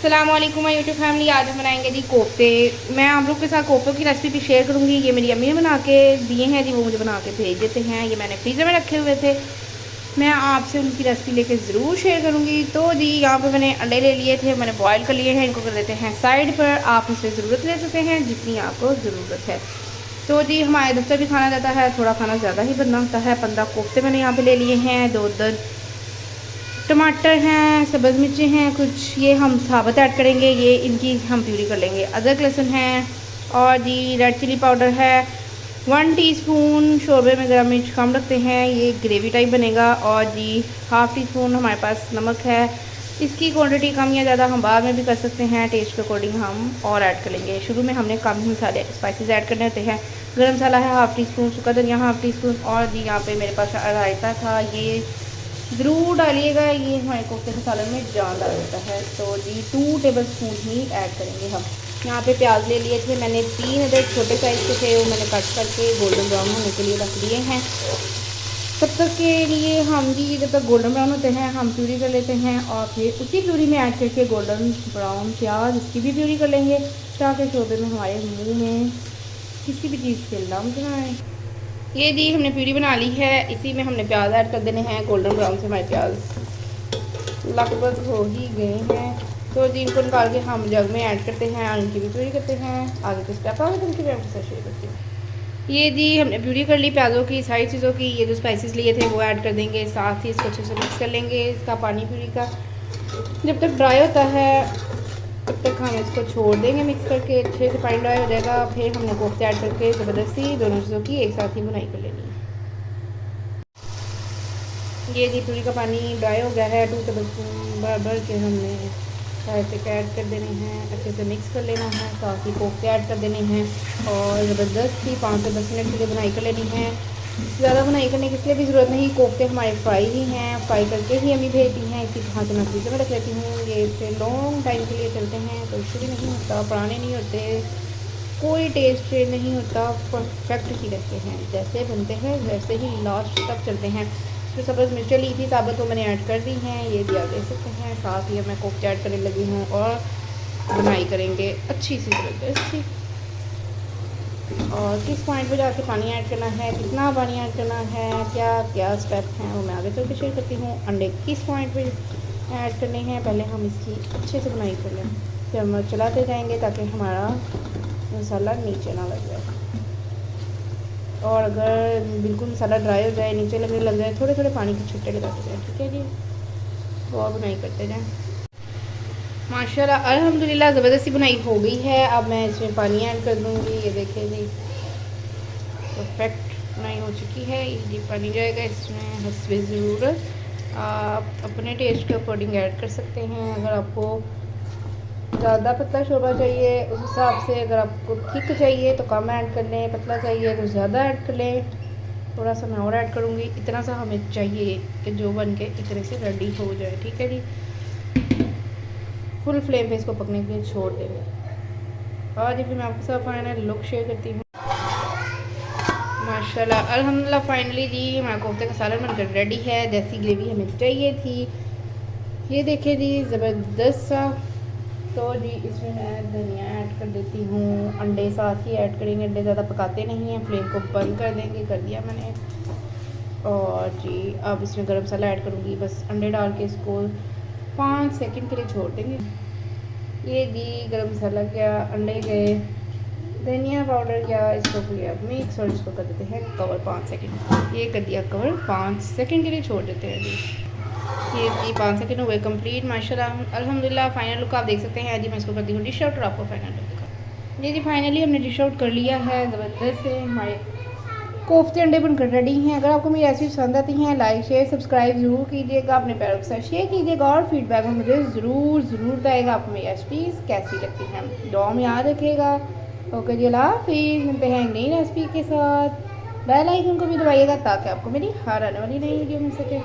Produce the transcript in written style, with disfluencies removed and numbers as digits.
अस्सलामुअलैकुम my YouTube family. आज हम बनाएंगे जी कोफ्ते। मैं आप लोग के साथ कोफ्तों की रेसिपी भी शेयर करूंगी। ये मेरी अम्मी ने बना के दिए हैं जी, वो मुझे बना के भेज देते हैं। ये मैंने फ्रीज़र में रखे हुए थे, मैं आपसे उनकी रेसिपी लेके ज़रूर शेयर करूंगी। तो जी यहाँ पे मैंने अंडे ले लिए थे, मैंने बॉयल कर लिए हैं। इनको कर देते हैं साइड पर। आप इससे ज़रूरत ले सकते हैं जितनी आपको ज़रूरत है। तो जी हमारे दफ्तर भी खाना जाता है, थोड़ा खाना ज़्यादा ही बनना होता है। 15 कोफ्ते मैंने यहाँ पर ले लिए हैं। 2 टमाटर हैं, सब्ज़ मिर्चें हैं कुछ, ये हम साबुत ऐड करेंगे, ये इनकी हम प्यूरी कर लेंगे। अदरक लहसुन है और जी रेड चिली पाउडर है। 1 टीस्पून शोरबे में गरम मिर्च कम रखते हैं, ये ग्रेवी टाइप बनेगा। और जी ½ टीस्पून हमारे पास नमक है। इसकी क्वांटिटी कम या ज़्यादा हम बाद में भी कर सकते हैं, टेस्ट के अकॉर्डिंग हम और ऐड कर लेंगे। शुरू में हमने कम मसाले स्पाइसेस ऐड करने होते हैं। गरम मसाला है ½ टीस्पून, सूखा धनिया ½ टीस्पून। और जी यहाँ पे मेरे पास रायता था, ये ज़रूर डालिएगा, ये हमारे कोफ्ते के सालन में जान डाल देता है। तो जी 2 टेबलस्पून ही ऐड करेंगे हम। यहाँ पे प्याज ले लिए थे मैंने, 3 अदर छोटे साइज़ के थे, वो मैंने कट करके गोल्डन ब्राउन होने के लिए रख दिए हैं। तब तक के लिए हम जी जब तक गोल्डन ब्राउन होते हैं हम प्यूरी कर लेते हैं, और फिर उसी प्यूरी में ऐड करके गोल्डन ब्राउन प्याज इसकी भी प्यूरी कर लेंगे, ताकि शोरबे में हमारे मुँह में किसी भी चीज़ के लम्ब ना आए। ये जी हमने प्यूरी बना ली है, इसी में हमने प्याज ऐड कर देने हैं। गोल्डन ब्राउन से हमारे प्याज लगभग हो ही गए हैं। तो जी इनको निकाल के हम जग में ऐड करते हैं और इनकी भी प्यूरी करते हैं। आगे के स्टेप आगे उनकी मैं आपके साथ शेयर करती हूँ। ये जी हमने प्यूरी कर ली प्याज़ों की, सारी चीज़ों की। ये जो स्पाइसेस लिए थे वो ऐड कर देंगे, साथ ही इसको अच्छे से मिक्स कर लेंगे। इसका पानी प्यूरी का जब तक ड्राई होता है तब तक हम इसको छोड़ देंगे मिक्स करके, अच्छे से पानी ड्राई हो जाएगा। फिर हमने कोफ्ते ऐड करके ज़बरदस्ती दोनों चीज़ों की एक साथ ही बुनाई कर लेनी है। ये जी पूरी का पानी ड्राई हो गया है, 2 टेबलस्पून भर के हमने रायते के ऐड कर देने हैं, अच्छे से मिक्स कर लेना है। साथ ही कोफ्ते ऐड कर देने हैं और ज़बरदस्ती 5 से 10 मिनट के लिए बुनाई कर लेनी है। ज़्यादा बुनाई करने की इसलिए भी ज़रूरत नहीं, कोफ्ते हमारे फ्राई ही हैं, फ्राई करके ही अम्मी भेजती हैं। इसी हाथ में फ्रीजर में रख लेती हूँ, ये फिर लॉन्ग टाइम के लिए चलते हैं, तो इश्यू भी नहीं होता, पुराने नहीं होते, कोई टेस्ट चेंज नहीं होता, परफेक्ट ही रहते हैं। जैसे बनते हैं वैसे ही लास्ट तक चलते हैं। जो सब्ज़ मिर्चें ली थी साबुत, वो मैंने ऐड कर दी हैं, ये भी आप देख सकते हैं। साथ ही मैं कोफ्ते ऐड करने लगी हूँ और बुनाई करेंगे अच्छी सी ज़बरदस्ती। और किस पॉइंट पे जाके पानी ऐड करना है, कितना पानी ऐड करना है, क्या क्या स्टेप हैं, वो मैं आगे चल के शेयर करती हूँ। अंडे किस पॉइंट पे ऐड करने हैं, पहले हम इसकी अच्छे से बुनाई कर लें, फिर हम चलाते जाएंगे ताकि हमारा मसाला नीचे ना लग जाए। और अगर बिल्कुल मसाला ड्राई हो जाए, नीचे लगने लग जाए, थोड़े थोड़े पानी के छुट्टे लगाते जाएँ, ठीक है जी। और बुनाई करते जाएँ। माशाल्लाह अल्हम्दुलिल्लाह ज़बरदस्ती बुनाई हो गई है। अब मैं इसमें पानी ऐड कर दूँगी, ये देखें जी परफेक्ट बुनाई हो चुकी है। ये पानी जाएगा इसमें हस्बे ज़रूरत, आप अपने टेस्ट के अकॉर्डिंग ऐड कर सकते हैं। अगर आपको ज़्यादा पतला शोरबा चाहिए उस हिसाब से, अगर आपको थिक चाहिए तो कम ऐड कर लें, पतला चाहिए तो ज़्यादा ऐड कर लें। थोड़ा सा मैं और ऐड करूँगी, इतना सा हमें चाहिए कि जो बन के इतने से रेडी हो जाए, ठीक है जी। फुल फ्लेम पे इसको पकने के लिए छोड़ देंगे। और फिर मैं आपके साथ फाइनल लुक शेयर करती हूँ। माशाल्लाह अल्हम्दुलिल्लाह फाइनली जी हमारा कोफ्ते का सालन बनकर रेडी है, जैसी ग्रेवी हमें चाहिए थी। ये देखिए जी ज़बरदस्त सा। तो जी इसमें मैं धनिया ऐड कर देती हूँ, अंडे साथ ही ऐड करेंगे, अंडे ज़्यादा पकाते नहीं हैं, फ्लेम को बंद कर देंगे, कर दिया मैंने। और जी अब इसमें गरम मसाला ऐड करूँगी, बस अंडे डाल के इसको 5 सेकंड के लिए छोड़ देंगे। ये जी गरम मसाला क्या, अंडे गए, धनिया पाउडर क्या, इसको किया मिक्स और इसको कर देते हैं कवर 5 सेकंड। ये कर दिया कवर, 5 सेकंड के लिए छोड़ देते हैं जी। ये जी 5 सेकंड हो गए कंप्लीट। माशाल्लाह अल्हम्दुलिल्लाह फाइनल लुक आप देख सकते हैं जी। मैं इसको करती हूँ डिश आउट और आपको फाइनल लुक दिखा। ये जी फाइनली हमने डिश आउट कर लिया है, ज़बरदस्त से हमारे कोफ्ते अंडे बनकर रेडी हैं। अगर आपको मेरी रेसिपी पसंद आती हैं, लाइक शेयर सब्सक्राइब ज़रूर कीजिएगा, अपने प्यारों के साथ शेयर कीजिएगा और फीडबैक में मुझे ज़रूर बताइएगा आपको मेरी रेसिपीज़ कैसी लगती हैं। दुआ में याद रखिएगा। ओके जी, अल्लाह हाफिज़। मिलते हैं नई रेसिपी के साथ। बेल आइकन को भी दबाइएगा ताकि आपको मेरी हर आने वाली नई वीडियो मिल सके।